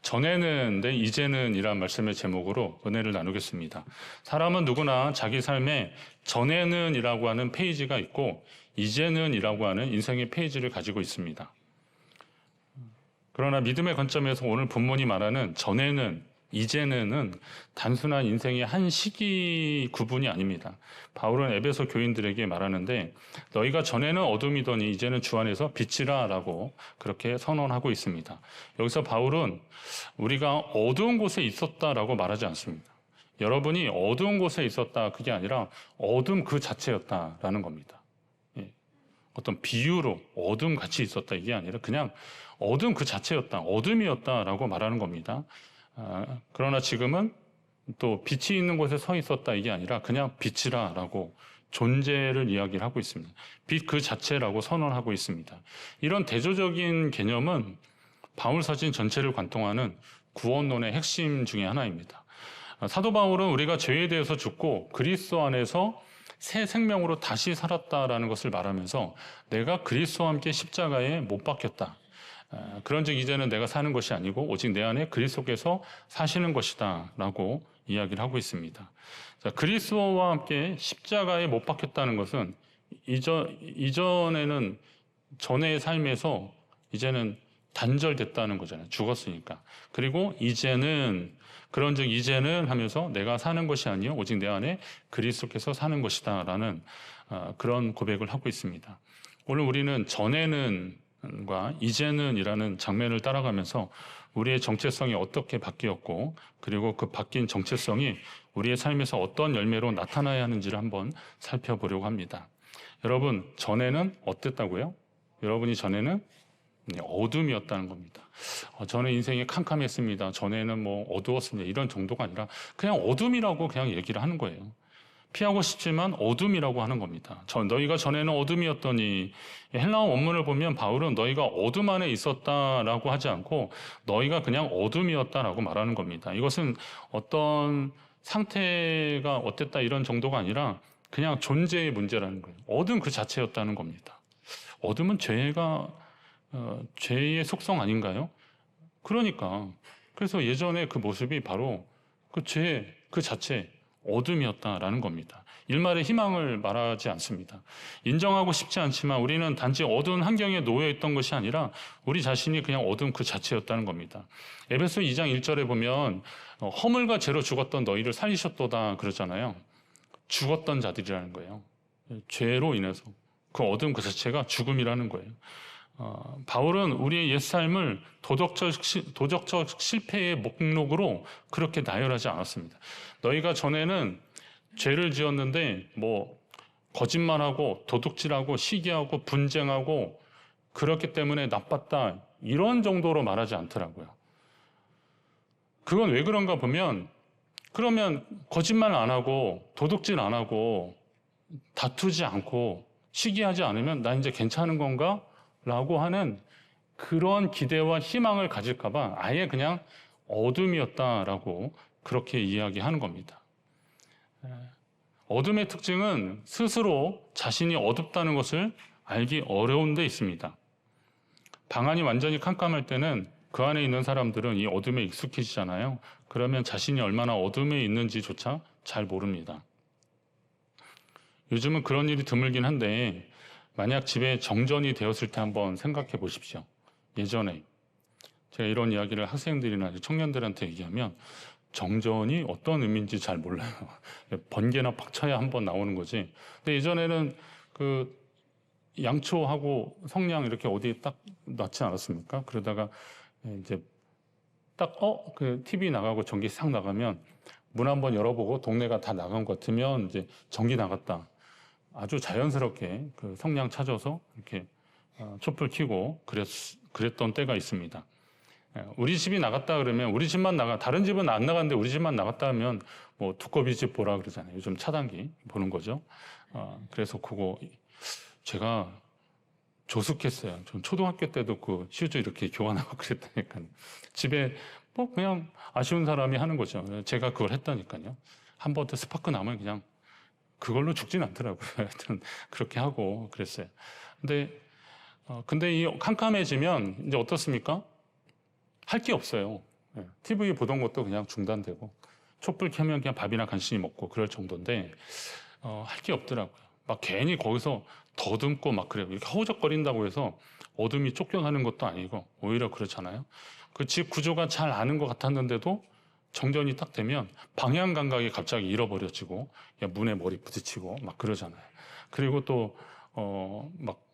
전에는 내 이제는 이란 말씀의 제목으로 은혜를 나누겠습니다. 사람은 누구나 자기 삶에 전에는 이라고 하는 페이지가 있고 이제는 이라고 하는 인생의 페이지를 가지고 있습니다. 그러나 믿음의 관점에서 오늘 본문이 말하는 전에는 이제는은 단순한 인생의 한 시기 구분이 아닙니다. 바울은 에베소 교인들에게 말하는데 너희가 전에는 어둠이더니 이제는 주 안에서 빛이라 라고 그렇게 선언하고 있습니다. 여기서 바울은 우리가 어두운 곳에 있었다라고 말하지 않습니다. 여러분이 어두운 곳에 있었다 그게 아니라 어둠 그 자체였다라는 겁니다. 어떤 비유로 어둠 같이 있었다 이게 아니라 그냥 어둠 그 자체였다, 어둠이었다라고 말하는 겁니다. 그러나 지금은 또 빛이 있는 곳에 서 있었다 이게 아니라 그냥 빛이라라고 존재를 이야기를 하고 있습니다. 빛 그 자체라고 선언하고 있습니다. 이런 대조적인 개념은 바울 서신 전체를 관통하는 구원론의 핵심 중에 하나입니다. 사도 바울은 우리가 죄에 대해서 죽고 그리스도 안에서 새 생명으로 다시 살았다라는 것을 말하면서 내가 그리스도와 함께 십자가에 못 박혔다. 그런즉 이제는 내가 사는 것이 아니고 오직 내 안에 그리스도께서 사시는 것이다 라고 이야기를 하고 있습니다. 자, 그리스도와 함께 십자가에 못 박혔다는 것은 이전에는 전의 삶에서 이제는 단절됐다는 거잖아요. 죽었으니까. 그리고 이제는 그런즉 이제는 하면서 내가 사는 것이 아니요 오직 내 안에 그리스도께서 사는 것이다 라는 그런 고백을 하고 있습니다. 오늘 우리는 전에는 과 이제는 이라는 장면을 따라가면서 우리의 정체성이 어떻게 바뀌었고 그리고 그 바뀐 정체성이 우리의 삶에서 어떤 열매로 나타나야 하는지를 한번 살펴보려고 합니다. 여러분 전에는 어땠다고요? 여러분이 전에는 어둠이었다는 겁니다. 저는 인생이 캄캄했습니다. 전에는 뭐 어두웠습니다. 이런 정도가 아니라 그냥 어둠이라고 그냥 얘기를 하는 거예요. 피하고 싶지만 어둠이라고 하는 겁니다. 너희가 전에는 어둠이었더니 헬라어 원문을 보면 바울은 너희가 어둠 안에 있었다라고 하지 않고 너희가 그냥 어둠이었다라고 말하는 겁니다. 이것은 어떤 상태가 어땠다 이런 정도가 아니라 그냥 존재의 문제라는 거예요. 어둠 그 자체였다는 겁니다. 어둠은 죄의 속성 아닌가요? 그러니까 그래서 예전에 그 모습이 바로 그 죄 그 자체 어둠이었다라는 겁니다. 일말의 희망을 말하지 않습니다. 인정하고 싶지 않지만 우리는 단지 어두운 환경에 놓여 있던 것이 아니라 우리 자신이 그냥 어둠 그 자체였다는 겁니다. 에베소 2장 1절에 보면 허물과 죄로 죽었던 너희를 살리셨도다 그러잖아요. 죽었던 자들이라는 거예요. 죄로 인해서 그 어둠 그 자체가 죽음이라는 거예요. 바울은 우리의 옛삶을 도덕적 실패의 목록으로 그렇게 나열하지 않았습니다. 너희가 전에는 죄를 지었는데 거짓말하고 도둑질하고 시기하고 분쟁하고 그렇기 때문에 나빴다 이런 정도로 말하지 않더라고요. 그건 왜 그런가 보면 그러면 거짓말 안 하고 도둑질 안 하고 다투지 않고 시기하지 않으면 나 이제 괜찮은 건가? 라고 하는 그런 기대와 희망을 가질까봐 아예 그냥 어둠이었다라고 그렇게 이야기하는 겁니다. 어둠의 특징은 스스로 자신이 어둡다는 것을 알기 어려운 데 있습니다. 방안이 완전히 캄캄할 때는 그 안에 있는 사람들은 이 어둠에 익숙해지잖아요. 그러면 자신이 얼마나 어둠에 있는지조차 잘 모릅니다. 요즘은 그런 일이 드물긴 한데 만약 집에 정전이 되었을 때 한번 생각해 보십시오. 예전에 제가 이런 이야기를 학생들이나 청년들한테 얘기하면 정전이 어떤 의미인지 잘 몰라요. 번개나 팍 쳐야 한번 나오는 거지. 근데 예전에는 그 양초하고 성냥 이렇게 어디에 딱 놨지 않았습니까? 그러다가 이제 딱 그 TV 나가고 전기 싹 나가면 문 한번 열어보고 동네가 다 나간 것 같으면 이제 전기 나갔다. 아주 자연스럽게 그 성냥 찾아서 이렇게 촛불 켜고 그랬던 때가 있습니다. 우리 집이 나갔다 그러면 우리 집만 다른 집은 안 나갔는데 우리 집만 나갔다 하면 두꺼비 집 보라 그러잖아요. 요즘 차단기 보는 거죠. 그래서 그거 제가 조숙했어요. 전 초등학교 때도 그 슈즈 이렇게 교환하고 그랬다니까요. 집에 그냥 아쉬운 사람이 하는 거죠. 제가 그걸 했다니까요. 한 번 더 스파크 나면 그냥 그걸로 죽진 않더라고요. 하여튼 그렇게 하고 그랬어요. 근데 이 캄캄해지면 이제 어떻습니까? 할 게 없어요. TV 보던 것도 그냥 중단되고 촛불 켜면 그냥 밥이나 간신히 먹고 그럴 정도인데 할 게 없더라고요. 막 괜히 거기서 더듬고 막 그래요. 이렇게 허우적거린다고 해서 어둠이 쫓겨가는 것도 아니고 오히려 그렇잖아요. 그 집 구조가 잘 아는 것 같았는데도 정전이 딱 되면 방향 감각이 갑자기 잃어버려지고 문에 머리 부딪히고 막 그러잖아요. 그리고 또 막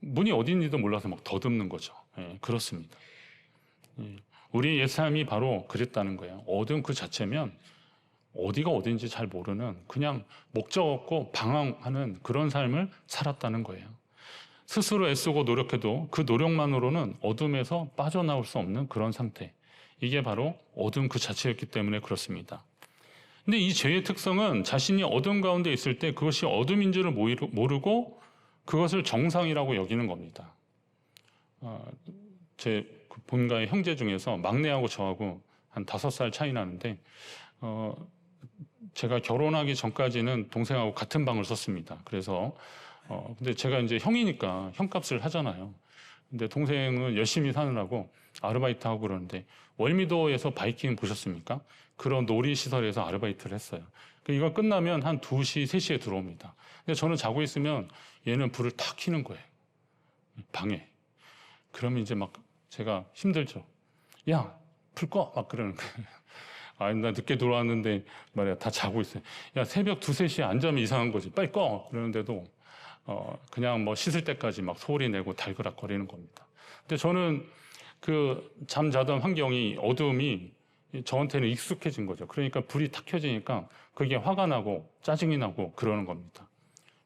문이 어딘지도 몰라서 막 더듬는 거죠. 그렇습니다. 우리 옛삶이 바로 그랬다는 거예요. 어둠 그 자체면 어디가 어딘지 잘 모르는 그냥 목적 없고 방황하는 그런 삶을 살았다는 거예요. 스스로 애쓰고 노력해도 그 노력만으로는 어둠에서 빠져나올 수 없는 그런 상태. 이게 바로 어둠 그 자체였기 때문에 그렇습니다. 근데 이 죄의 특성은 자신이 어둠 가운데 있을 때 그것이 어둠인 줄을 모르고 그것을 정상이라고 여기는 겁니다. 제 본가의 형제 중에서 막내하고 저하고 한 5살 차이 나는데 제가 결혼하기 전까지는 동생하고 같은 방을 썼습니다. 그래서 근데 제가 이제 형이니까 형값을 하잖아요. 근데 동생은 열심히 사느라고 아르바이트 하고 그러는데 월미도에서 바이킹 보셨습니까? 그런 놀이시설에서 아르바이트를 했어요. 이거 끝나면 한 2시, 3시에 들어옵니다. 근데 저는 자고 있으면 얘는 불을 탁 켜는 거예요. 방에. 그러면 이제 막 제가 힘들죠. 야, 불 꺼! 막 그러는 거예요. 아, 나 늦게 들어왔는데 말이야, 다 자고 있어요. 야, 새벽 2, 3시에 안 자면 이상한 거지. 빨리 꺼! 그러는데도 그냥 뭐 씻을 때까지 막 소리 내고 달그락거리는 겁니다. 근데 저는 그 잠자던 환경이 어두움이 저한테는 익숙해진 거죠. 그러니까 불이 탁 켜지니까 그게 화가 나고 짜증이 나고 그러는 겁니다.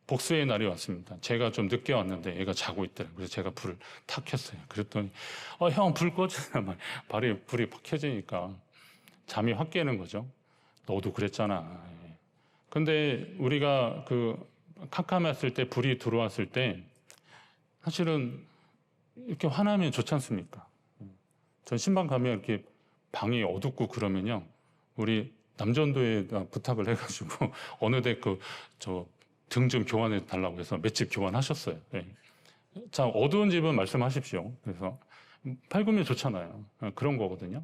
복수의 날이 왔습니다. 제가 좀 늦게 왔는데 얘가 자고 있더라고요. 그래서 제가 불을 탁 켰어요. 그랬더니 형 불 꺼지나 불이 팍 켜지니까 잠이 확 깨는 거죠. 너도 그랬잖아. 근데 우리가 그 캄캄했을 때 불이 들어왔을 때 사실은 이렇게 화나면 좋지 않습니까? 전 신방 가면 이렇게 방이 어둡고 그러면요. 우리 남전도에 부탁을 해가지고 어느덧 저 등 좀 교환해 달라고 해서 몇 집 교환하셨어요. 네. 자, 어두운 집은 말씀하십시오. 그래서 밝으면 좋잖아요. 그런 거거든요.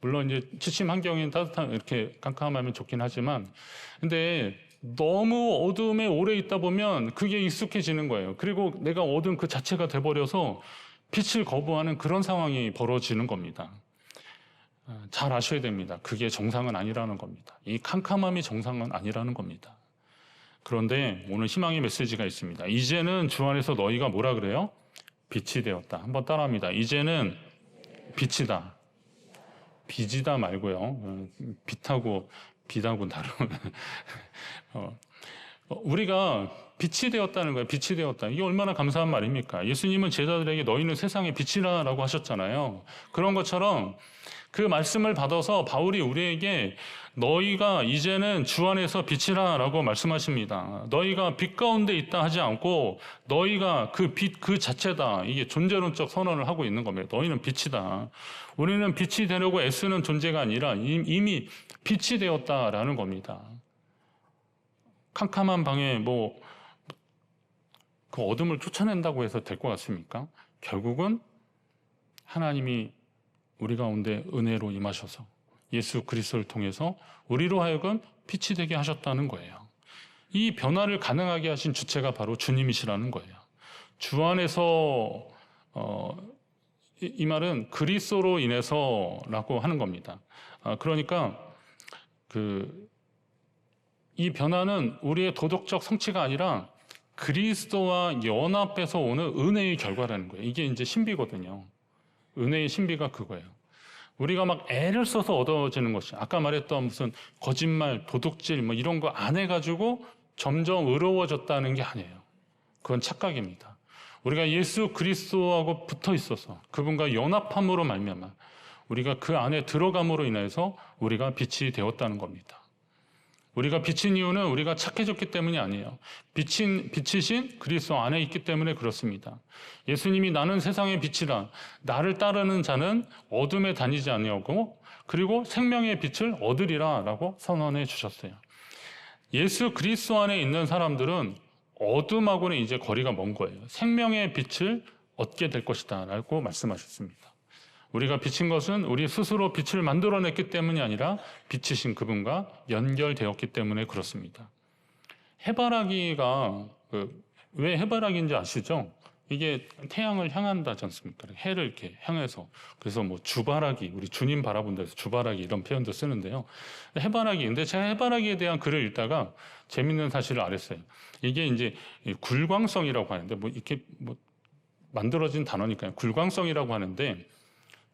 물론 이제 지침 환경이 따뜻한 이렇게 깜깜하면 좋긴 하지만, 근데 너무 어둠에 오래 있다 보면 그게 익숙해지는 거예요. 그리고 내가 어둠 그 자체가 돼버려서 빛을 거부하는 그런 상황이 벌어지는 겁니다. 잘 아셔야 됩니다. 그게 정상은 아니라는 겁니다. 이 캄캄함이 정상은 아니라는 겁니다. 그런데 오늘 희망의 메시지가 있습니다. 이제는 주 안에서 너희가 뭐라 그래요? 빛이 되었다. 한번 따라합니다. 이제는 빛이다. 빛이다 말고요. 빛하고 다른. 우리가 빛이 되었다는 거예요. 빛이 되었다. 이게 얼마나 감사한 말입니까? 예수님은 제자들에게 너희는 세상의 빛이라고 하셨잖아요. 그런 것처럼 그 말씀을 받아서 바울이 우리에게 너희가 이제는 주 안에서 빛이라라고 말씀하십니다. 너희가 빛 가운데 있다 하지 않고 너희가 그 빛 그 자체다. 이게 존재론적 선언을 하고 있는 겁니다. 너희는 빛이다. 우리는 빛이 되려고 애쓰는 존재가 아니라 이미 빛이 되었다라는 겁니다. 캄캄한 방에 그 어둠을 쫓아낸다고 해서 될 것 같습니까? 결국은 하나님이 우리 가운데 은혜로 임하셔서 예수 그리스도를 통해서 우리로 하여금 빛이 되게 하셨다는 거예요. 이 변화를 가능하게 하신 주체가 바로 주님이시라는 거예요. 주 안에서 이 말은 그리스도로 인해서라고 하는 겁니다. 그러니까 이 변화는 우리의 도덕적 성취가 아니라 그리스도와 연합해서 오는 은혜의 결과라는 거예요. 이게 이제 신비거든요. 은혜의 신비가 그거예요. 우리가 막 애를 써서 얻어지는 것이 아까 말했던 무슨 거짓말, 도둑질 이런 거 안 해가지고 점점 의로워졌다는 게 아니에요. 그건 착각입니다. 우리가 예수 그리스도하고 붙어 있어서 그분과 연합함으로 말미암아 우리가 그 안에 들어감으로 인해서 우리가 빛이 되었다는 겁니다. 우리가 빛인 이유는 우리가 착해졌기 때문이 아니에요. 빛이신 그리스도 안에 있기 때문에 그렇습니다. 예수님이 나는 세상의 빛이라 나를 따르는 자는 어둠에 다니지 아니하고 그리고 생명의 빛을 얻으리라 라고 선언해 주셨어요. 예수 그리스도 안에 있는 사람들은 어둠하고는 이제 거리가 먼 거예요. 생명의 빛을 얻게 될 것이다 라고 말씀하셨습니다. 우리가 빛인 것은 우리 스스로 빛을 만들어냈기 때문이 아니라 빛이신 그분과 연결되었기 때문에 그렇습니다. 해바라기가 왜 해바라기인지 아시죠? 이게 태양을 향한다지 않습니까? 해를 이렇게 향해서. 그래서 뭐 주바라기, 우리 주님 바라본다 해서 주바라기 이런 표현도 쓰는데요. 해바라기. 근데 제가 해바라기에 대한 글을 읽다가 재밌는 사실을 알았어요. 이게 이제 굴광성이라고 하는데 뭐 이렇게 뭐 만들어진 단어니까요. 굴광성이라고 하는데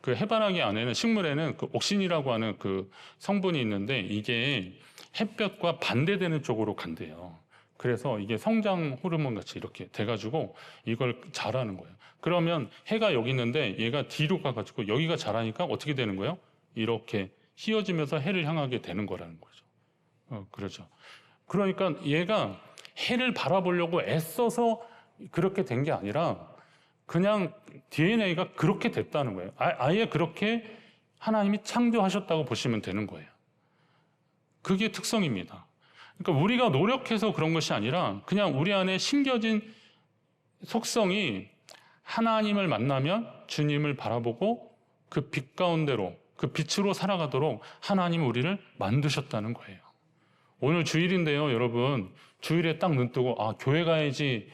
그 해바라기 안에는 식물에는 그 옥신이라고 하는 그 성분이 있는데 이게 햇볕과 반대되는 쪽으로 간대요. 그래서 이게 성장 호르몬 같이 이렇게 돼가지고 이걸 자라는 거예요. 그러면 해가 여기 있는데 얘가 뒤로 가가지고 여기가 자라니까 어떻게 되는 거예요? 이렇게 휘어지면서 해를 향하게 되는 거라는 거죠. 그렇죠. 그러니까 얘가 해를 바라보려고 애써서 그렇게 된 게 아니라 그냥 DNA가 그렇게 됐다는 거예요. 아예 그렇게 하나님이 창조하셨다고 보시면 되는 거예요. 그게 특성입니다. 그러니까 우리가 노력해서 그런 것이 아니라 그냥 우리 안에 심겨진 속성이 하나님을 만나면 주님을 바라보고 그 빛 가운데로 그 빛으로 살아가도록 하나님이 우리를 만드셨다는 거예요. 오늘 주일인데요, 여러분. 주일에 딱 눈 뜨고 교회 가야지.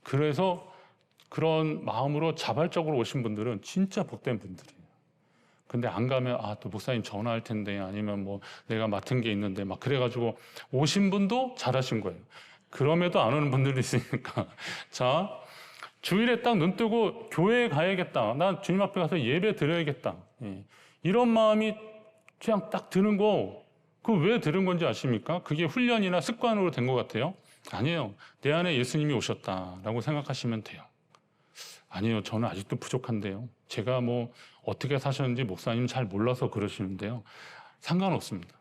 그래서 그런 마음으로 자발적으로 오신 분들은 진짜 복된 분들이에요. 근데 안 가면 또 목사님 전화할 텐데 아니면 뭐 내가 맡은 게 있는데 막 그래가지고 오신 분도 잘하신 거예요. 그럼에도 안 오는 분들이 있으니까 자, 주일에 딱 눈 뜨고 교회에 가야겠다. 난 주님 앞에 가서 예배 드려야겠다. 이런 마음이 그냥 딱 드는 거, 그 왜 들은 건지 아십니까? 그게 훈련이나 습관으로 된 것 같아요. 아니에요. 내 안에 예수님이 오셨다라고 생각하시면 돼요. 아니요, 저는 아직도 부족한데요. 제가 뭐 어떻게 사셨는지 목사님 잘 몰라서 그러시는데요. 상관없습니다.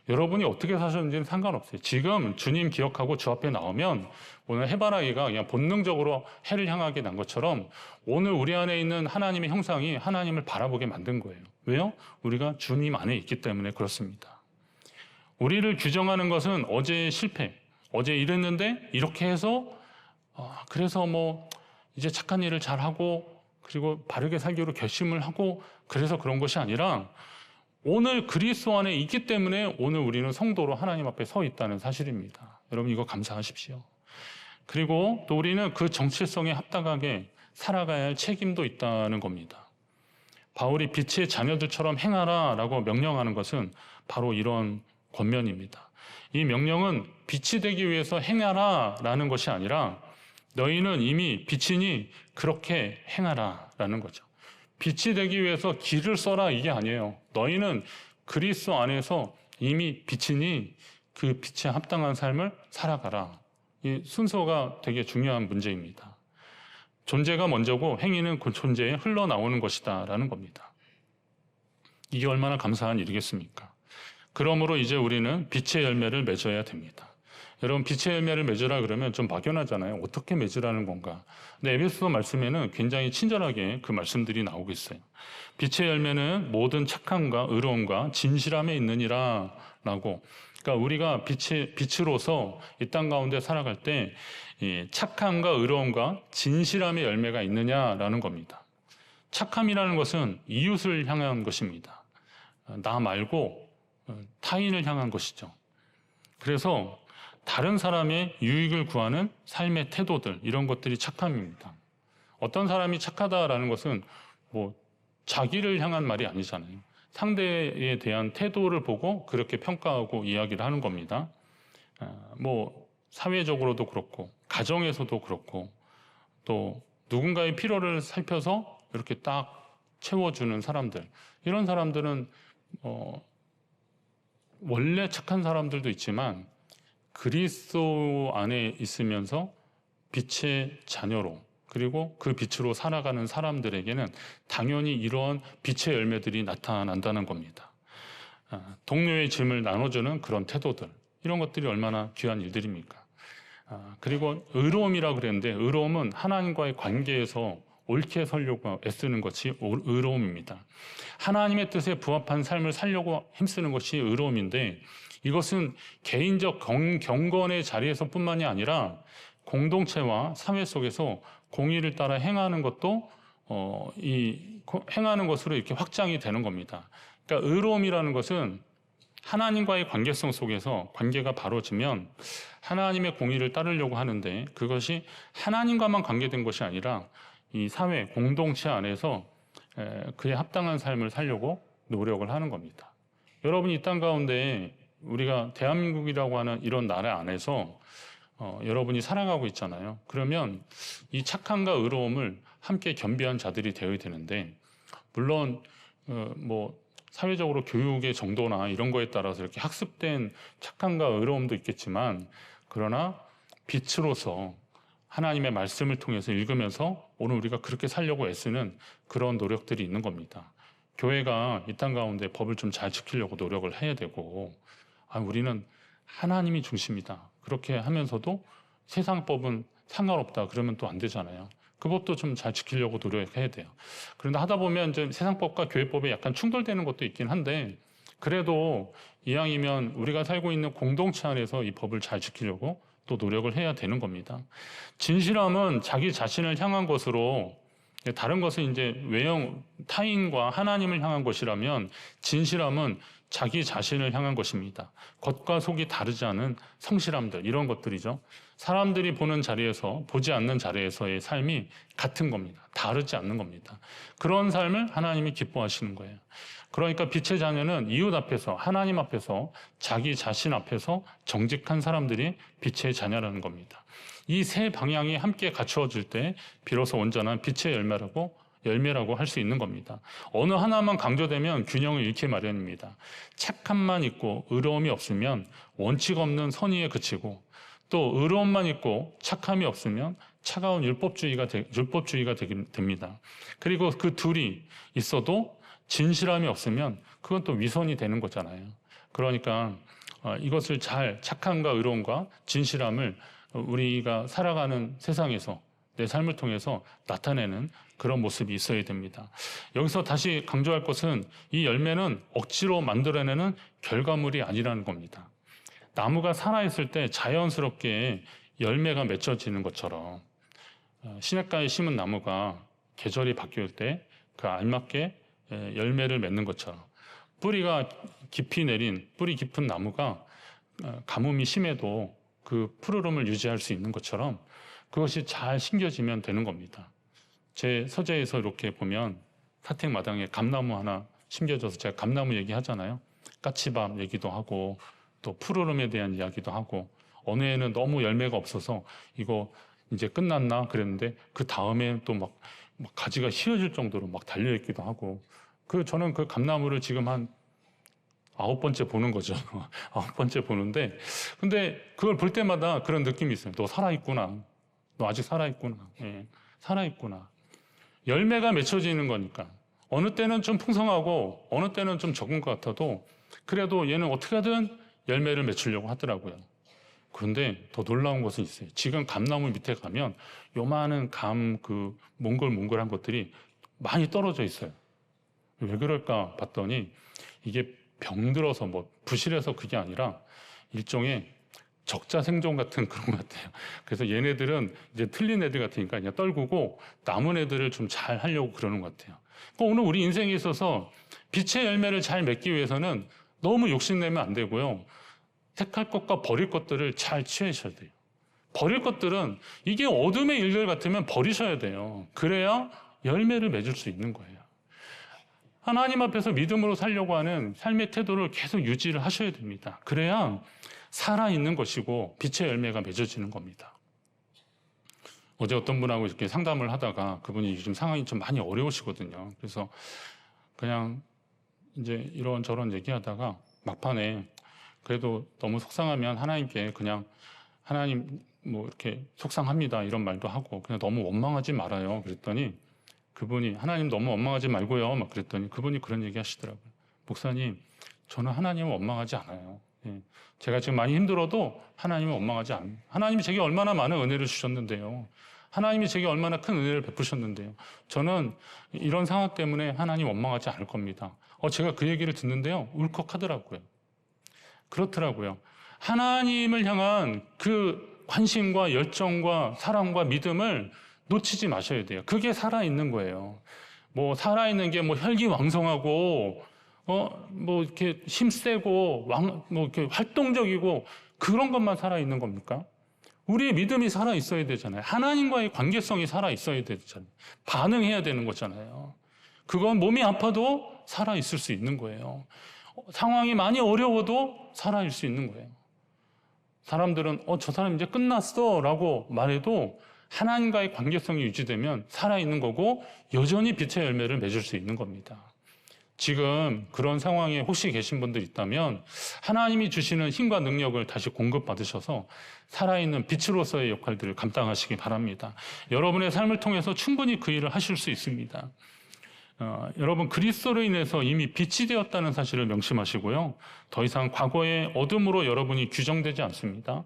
여러분이 어떻게 사셨는지는 상관없어요. 지금 주님 기억하고 주 앞에 나오면 오늘 해바라기가 그냥 본능적으로 해를 향하게 난 것처럼 오늘 우리 안에 있는 하나님의 형상이 하나님을 바라보게 만든 거예요. 왜요? 우리가 주님 안에 있기 때문에 그렇습니다. 우리를 규정하는 것은 어제의 실패, 어제 이랬는데 이렇게 해서 그래서 뭐 이제 착한 일을 잘하고 그리고 바르게 살기로 결심을 하고 그래서 그런 것이 아니라 오늘 그리스도 안에 있기 때문에 오늘 우리는 성도로 하나님 앞에 서 있다는 사실입니다. 여러분 이거 감사하십시오. 그리고 또 우리는 그 정체성에 합당하게 살아가야 할 책임도 있다는 겁니다. 바울이 빛의 자녀들처럼 행하라 라고 명령하는 것은 바로 이런 권면입니다. 이 명령은 빛이 되기 위해서 행하라 라는 것이 아니라 너희는 이미 빛이니 그렇게 행하라 라는 거죠. 빛이 되기 위해서 길을 써라 이게 아니에요. 너희는 그리스도 안에서 이미 빛이니 그 빛에 합당한 삶을 살아가라. 이 순서가 되게 중요한 문제입니다. 존재가 먼저고 행위는 그 존재에 흘러나오는 것이다 라는 겁니다. 이게 얼마나 감사한 일이겠습니까? 그러므로 이제 우리는 빛의 열매를 맺어야 됩니다. 여러분 빛의 열매를 맺으라 그러면 좀 막연하잖아요. 어떻게 맺으라는 건가? 근데 에베소서 말씀에는 굉장히 친절하게 그 말씀들이 나오고 있어요. 빛의 열매는 모든 착함과 의로움과 진실함에 있느니라 라고. 그러니까 우리가 빛으로서 이 땅 가운데 살아갈 때 착함과 의로움과 진실함의 열매가 있느냐라는 겁니다. 착함이라는 것은 이웃을 향한 것입니다. 나 말고 타인을 향한 것이죠. 그래서 다른 사람의 유익을 구하는 삶의 태도들, 이런 것들이 착함입니다. 어떤 사람이 착하다라는 것은 뭐 자기를 향한 말이 아니잖아요. 상대에 대한 태도를 보고 그렇게 평가하고 이야기를 하는 겁니다. 뭐 사회적으로도 그렇고 가정에서도 그렇고 또 누군가의 필요를 살펴서 이렇게 딱 채워주는 사람들, 이런 사람들은 원래 착한 사람들도 있지만 그리스도 안에 있으면서 빛의 자녀로 그리고 그 빛으로 살아가는 사람들에게는 당연히 이러한 빛의 열매들이 나타난다는 겁니다. 동료의 짐을 나눠주는 그런 태도들, 이런 것들이 얼마나 귀한 일들입니까? 그리고 의로움이라고 그랬는데 의로움은 하나님과의 관계에서 옳게 살려고 애쓰는 것이 의로움입니다. 하나님의 뜻에 부합한 삶을 살려고 힘쓰는 것이 의로움인데 이것은 개인적 경건의 자리에서 뿐만이 아니라 공동체와 사회 속에서 공의를 따라 행하는 것도 행하는 것으로 이렇게 확장이 되는 겁니다. 그러니까 의로움이라는 것은 하나님과의 관계성 속에서 관계가 바로지면 하나님의 공의를 따르려고 하는데 그것이 하나님과만 관계된 것이 아니라 이 사회 공동체 안에서 그에 합당한 삶을 살려고 노력을 하는 겁니다. 여러분 이 땅 가운데 우리가 대한민국이라고 하는 이런 나라 안에서 여러분이 살아가고 있잖아요. 그러면 이 착함과 의로움을 함께 겸비한 자들이 되어야 되는데 물론 뭐 사회적으로 교육의 정도나 이런 거에 따라서 이렇게 학습된 착함과 의로움도 있겠지만 그러나 빛으로서 하나님의 말씀을 통해서 읽으면서 오늘 우리가 그렇게 살려고 애쓰는 그런 노력들이 있는 겁니다. 교회가 이 땅 가운데 법을 좀 잘 지키려고 노력을 해야 되고 우리는 하나님이 중심이다. 그렇게 하면서도 세상 법은 상관없다. 그러면 또 안 되잖아요. 그 법도 좀 잘 지키려고 노력해야 돼요. 그런데 하다 보면 이제 세상 법과 교회 법에 약간 충돌되는 것도 있긴 한데 그래도 이왕이면 우리가 살고 있는 공동체 안에서 이 법을 잘 지키려고 또 노력을 해야 되는 겁니다. 진실함은 자기 자신을 향한 것으로 다른 것은 이제 외형 타인과 하나님을 향한 것이라면 진실함은 자기 자신을 향한 것입니다. 겉과 속이 다르지 않은 성실함들 이런 것들이죠. 사람들이 보는 자리에서 보지 않는 자리에서의 삶이 같은 겁니다. 다르지 않는 겁니다. 그런 삶을 하나님이 기뻐하시는 거예요. 그러니까 빛의 자녀는 이웃 앞에서 하나님 앞에서 자기 자신 앞에서 정직한 사람들이 빛의 자녀라는 겁니다. 이 세 방향이 함께 갖추어질 때 비로소 온전한 빛의 열매라고 할 수 있는 겁니다. 어느 하나만 강조되면 균형을 잃기 마련입니다. 착함만 있고 의로움이 없으면 원칙 없는 선의에 그치고 또 의로움만 있고 착함이 없으면 차가운 율법주의가 됩니다. 그리고 그 둘이 있어도 진실함이 없으면 그건 또 위선이 되는 거잖아요. 그러니까 이것을 착함과 의로움과 진실함을 우리가 살아가는 세상에서 내 삶을 통해서 나타내는 그런 모습이 있어야 됩니다. 여기서 다시 강조할 것은 이 열매는 억지로 만들어내는 결과물이 아니라는 겁니다. 나무가 살아있을 때 자연스럽게 열매가 맺혀지는 것처럼 시냇가에 심은 나무가 계절이 바뀔 때 그 알맞게 열매를 맺는 것처럼 뿌리가 깊이 내린 뿌리 깊은 나무가 가뭄이 심해도 그 푸르름을 유지할 수 있는 것처럼 그것이 잘 심겨지면 되는 겁니다. 제 서재에서 이렇게 보면 사택마당에 감나무 하나 심겨져서 제가 감나무 얘기하잖아요. 까치밥 얘기도 하고 또 푸르름에 대한 이야기도 하고 어느 해는 너무 열매가 없어서 이거 이제 끝났나 그랬는데 그 다음에 또 막 가지가 휘어질 정도로 막 달려있기도 하고 저는 그 감나무를 지금 한 9번째 보는 거죠. 9번째 보는데 근데 그걸 볼 때마다 그런 느낌이 있어요. 너 살아있구나. 너 아직 살아있구나. 예, 살아있구나. 열매가 맺혀지는 거니까 어느 때는 좀 풍성하고 어느 때는 좀 적은 것 같아도 그래도 얘는 어떻게든 열매를 맺히려고 하더라고요. 그런데 더 놀라운 것은 있어요. 지금 감나무 밑에 가면 요만한 그 몽글몽글한 것들이 많이 떨어져 있어요. 왜 그럴까 봤더니 이게 병들어서 부실해서 그게 아니라 일종의 적자 생존 같은 그런 것 같아요. 그래서 얘네들은 이제 틀린 애들 같으니까 그냥 떨구고 남은 애들을 좀 잘 하려고 그러는 것 같아요. 그러니까 오늘 우리 인생에 있어서 빛의 열매를 잘 맺기 위해서는 너무 욕심내면 안 되고요. 택할 것과 버릴 것들을 잘 취하셔야 돼요. 버릴 것들은 이게 어둠의 일들 같으면 버리셔야 돼요. 그래야 열매를 맺을 수 있는 거예요. 하나님 앞에서 믿음으로 살려고 하는 삶의 태도를 계속 유지를 하셔야 됩니다. 그래야 살아있는 것이고 빛의 열매가 맺어지는 겁니다. 어제 어떤 분하고 이렇게 상담을 하다가 그분이 요즘 상황이 좀 많이 어려우시거든요. 그래서 그냥 이제 이런저런 얘기하다가 막판에 그래도 너무 속상하면 하나님께 그냥 하나님 이렇게 속상합니다 이런 말도 하고 그냥 너무 원망하지 말아요. 그랬더니 그분이 하나님 너무 원망하지 말고요. 막 그랬더니 그분이 그런 얘기 하시더라고요. 목사님, 저는 하나님을 원망하지 않아요. 예. 제가 지금 많이 힘들어도 하나님을 원망하지 않아요. 하나님이 제게 얼마나 많은 은혜를 주셨는데요. 하나님이 제게 얼마나 큰 은혜를 베푸셨는데요. 저는 이런 상황 때문에 하나님 원망하지 않을 겁니다. 제가 그 얘기를 듣는데요. 울컥하더라고요. 그렇더라고요. 하나님을 향한 그 관심과 열정과 사랑과 믿음을 놓치지 마셔야 돼요. 그게 살아있는 거예요. 뭐 살아있는 게 뭐 혈기왕성하고 뭐 이렇게 힘세고 뭐 이렇게 활동적이고 그런 것만 살아있는 겁니까? 우리의 믿음이 살아있어야 되잖아요. 하나님과의 관계성이 살아있어야 되잖아요. 반응해야 되는 거잖아요. 그건 몸이 아파도 살아있을 수 있는 거예요. 상황이 많이 어려워도 살아있을 수 있는 거예요. 사람들은 저 사람 이제 끝났어 라고 말해도 하나님과의 관계성이 유지되면 살아있는 거고 여전히 빛의 열매를 맺을 수 있는 겁니다. 지금 그런 상황에 혹시 계신 분들 있다면 하나님이 주시는 힘과 능력을 다시 공급받으셔서 살아있는 빛으로서의 역할들을 감당하시기 바랍니다. 여러분의 삶을 통해서 충분히 그 일을 하실 수 있습니다. 여러분 그리스도로 인해서 이미 빛이 되었다는 사실을 명심하시고요. 더 이상 과거의 어둠으로 여러분이 규정되지 않습니다.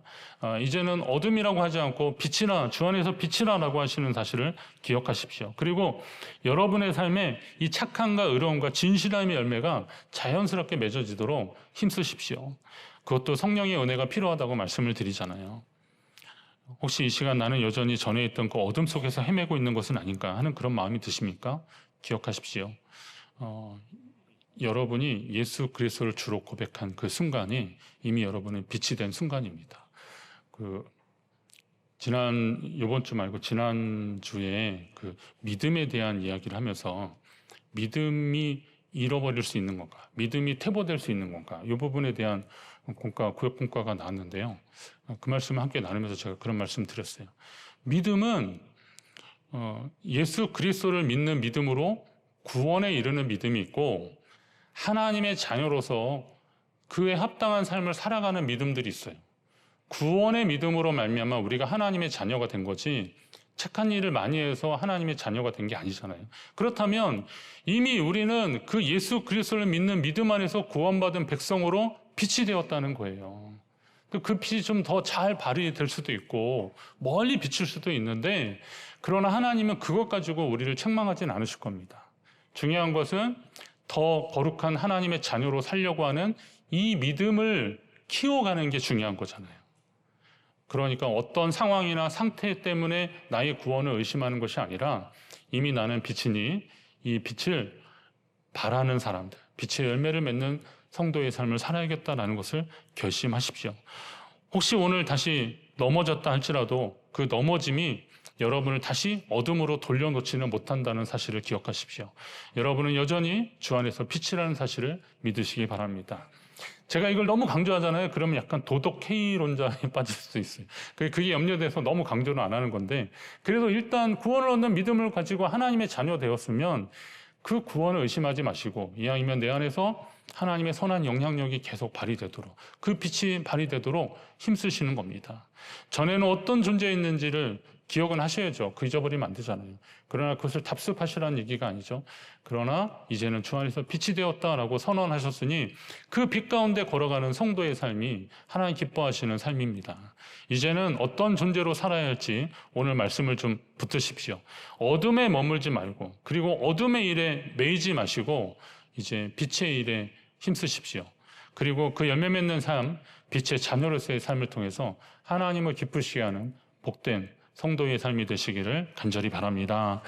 이제는 어둠이라고 하지 않고 빛이라, 주 안에서 빛이라라고 하시는 사실을 기억하십시오. 그리고 여러분의 삶에 이 착함과 의로움과 진실함의 열매가 자연스럽게 맺어지도록 힘쓰십시오. 그것도 성령의 은혜가 필요하다고 말씀을 드리잖아요. 혹시 이 시간 나는 여전히 전에 있던 그 어둠 속에서 헤매고 있는 것은 아닌가 하는 그런 마음이 드십니까? 기억하십시오. 여러분이 예수 그리스도를 주로 고백한 그 순간이 이미 여러분의 빛이 된 순간입니다. 이번 주 말고 지난 주에 그 믿음에 대한 이야기를 하면서 믿음이 잃어버릴 수 있는 건가, 믿음이 퇴보될 수 있는 건가, 이 부분에 대한 구역 공과가 나왔는데요. 그 말씀을 함께 나누면서 제가 그런 말씀 드렸어요. 믿음은 예수 그리스도를 믿는 믿음으로 구원에 이르는 믿음이 있고 하나님의 자녀로서 그에 합당한 삶을 살아가는 믿음들이 있어요. 구원의 믿음으로 말미암아 우리가 하나님의 자녀가 된 거지 착한 일을 많이 해서 하나님의 자녀가 된 게 아니잖아요. 그렇다면 이미 우리는 그 예수 그리스도를 믿는 믿음 안에서 구원받은 백성으로 빛이 되었다는 거예요. 그 빛이 좀 더 잘 발휘될 수도 있고 멀리 비칠 수도 있는데 그러나 하나님은 그것 가지고 우리를 책망하진 않으실 겁니다. 중요한 것은 더 거룩한 하나님의 자녀로 살려고 하는 이 믿음을 키워가는 게 중요한 거잖아요. 그러니까 어떤 상황이나 상태 때문에 나의 구원을 의심하는 것이 아니라 이미 나는 빛이니 이 빛을 바라는 사람들, 빛의 열매를 맺는 성도의 삶을 살아야겠다라는 것을 결심하십시오. 혹시 오늘 다시 넘어졌다 할지라도 그 넘어짐이 여러분을 다시 어둠으로 돌려놓지는 못한다는 사실을 기억하십시오. 여러분은 여전히 주 안에서 빛이라는 사실을 믿으시기 바랍니다. 제가 이걸 너무 강조하잖아요. 그러면 약간 도덕 회의론자에 빠질 수 있어요. 그게 염려돼서 너무 강조는 안 하는 건데 그래도 일단 구원을 얻는 믿음을 가지고 하나님의 자녀 되었으면 그 구원을 의심하지 마시고 이왕이면 내 안에서 하나님의 선한 영향력이 계속 발휘되도록 그 빛이 발휘되도록 힘쓰시는 겁니다. 전에는 어떤 존재였는지를 기억은 하셔야죠. 그 잊어버리면 안 되잖아요. 그러나 그것을 답습하시라는 얘기가 아니죠. 그러나 이제는 주 안에서 빛이 되었다라고 선언하셨으니 그 빛 가운데 걸어가는 성도의 삶이 하나님 기뻐하시는 삶입니다. 이제는 어떤 존재로 살아야 할지 오늘 말씀을 좀 붙드십시오. 어둠에 머물지 말고 그리고 어둠의 일에 매이지 마시고 이제 빛의 일에 힘쓰십시오. 그리고 그 열매 맺는 삶, 빛의 자녀로서의 삶을 통해서 하나님을 기쁘시게 하는 복된 성도의 삶이 되시기를 간절히 바랍니다.